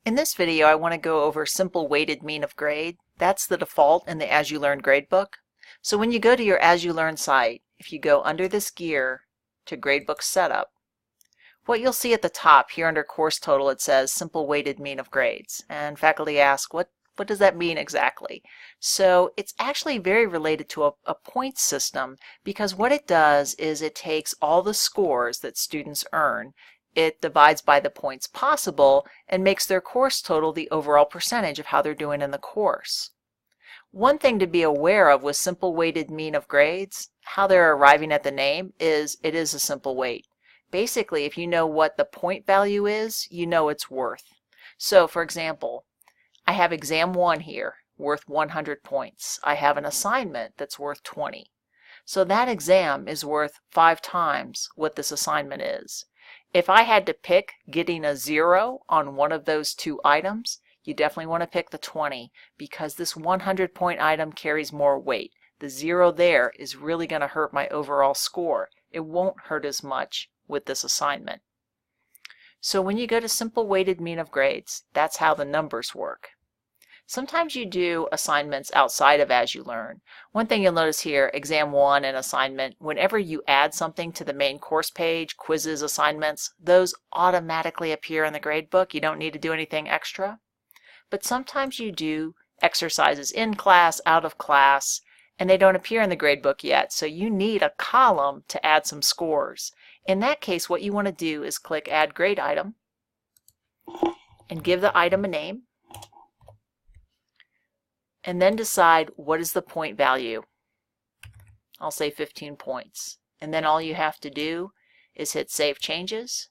In this video, I want to go over simple weighted mean of grade. That's the default in the As You Learn gradebook. So when you go to your As You Learn site, if you go under this gear to Gradebook Setup, what you'll see at the top here under Course Total, it says Simple Weighted Mean of Grades. And faculty ask, what does that mean exactly? So it's actually very related to a points system, because what it does is it takes all the scores that students earn, it divides by the points possible, and makes their course total the overall percentage of how they're doing in the course. One thing to be aware of with simple weighted mean of grades, how they're arriving at the name, is it is a simple weight. Basically, if you know what the point value is, you know its worth. So for example, I have exam 1 here, worth 100 points. I have an assignment that's worth 20. So that exam is worth 5 times what this assignment is. If I had to pick getting a 0 on one of those two items, you definitely want to pick the 20, because this 100 point item carries more weight. The 0 there is really going to hurt my overall score. It won't hurt as much with this assignment. So when you go to simple weighted mean of grades, that's how the numbers work. Sometimes you do assignments outside of As You Learn. One thing you'll notice here, exam 1 and assignment, whenever you add something to the main course page, quizzes, assignments, those automatically appear in the gradebook. You don't need to do anything extra. But sometimes you do exercises in class, out of class, and they don't appear in the gradebook yet. So you need a column to add some scores. In that case, what you want to do is click Add Grade Item and give the item a name, and then decide what is the point value. I'll say 15 points. And then all you have to do is hit Save Changes.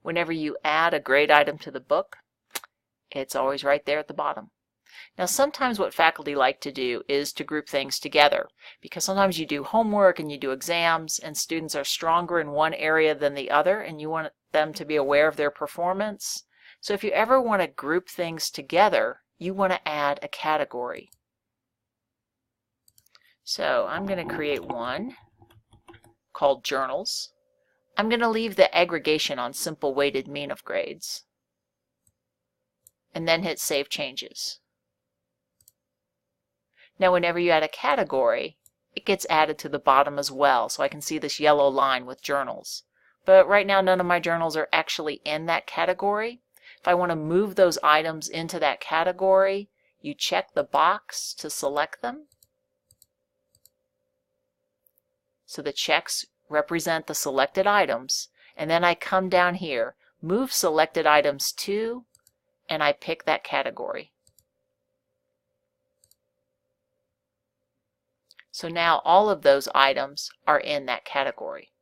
Whenever you add a grade item to the book, it's always right there at the bottom. Now sometimes what faculty like to do is to group things together, because sometimes you do homework and you do exams and students are stronger in one area than the other, and you want them to be aware of their performance. So if you ever want to group things together, you want to add a category. So I'm going to create one called Journals. I'm going to leave the aggregation on simple weighted mean of grades, and then hit Save Changes. Now whenever you add a category, it gets added to the bottom as well, so I can see this yellow line with journals. But right now none of my journals are actually in that category. If I want to move those items into that category, you check the box to select them. So the checks represent the selected items, and then I come down here, move selected items to, and I pick that category. So now all of those items are in that category.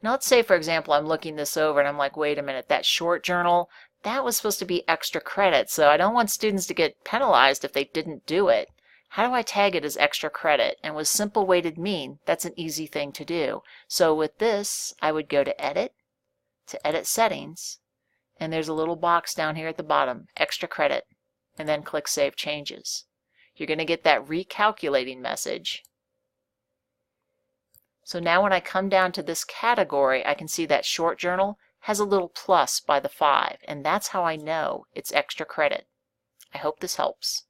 Now let's say, for example, I'm looking this over and I'm like, wait a minute, that short journal, that was supposed to be extra credit, so I don't want students to get penalized if they didn't do it. How do I tag it as extra credit? And with simple weighted mean, that's an easy thing to do. So with this, I would go to Edit Settings, and there's a little box down here at the bottom, Extra Credit, and then click Save Changes. You're going to get that recalculating message. So now when I come down to this category, I can see that short journal has a little plus by the 5, and that's how I know it's extra credit. I hope this helps.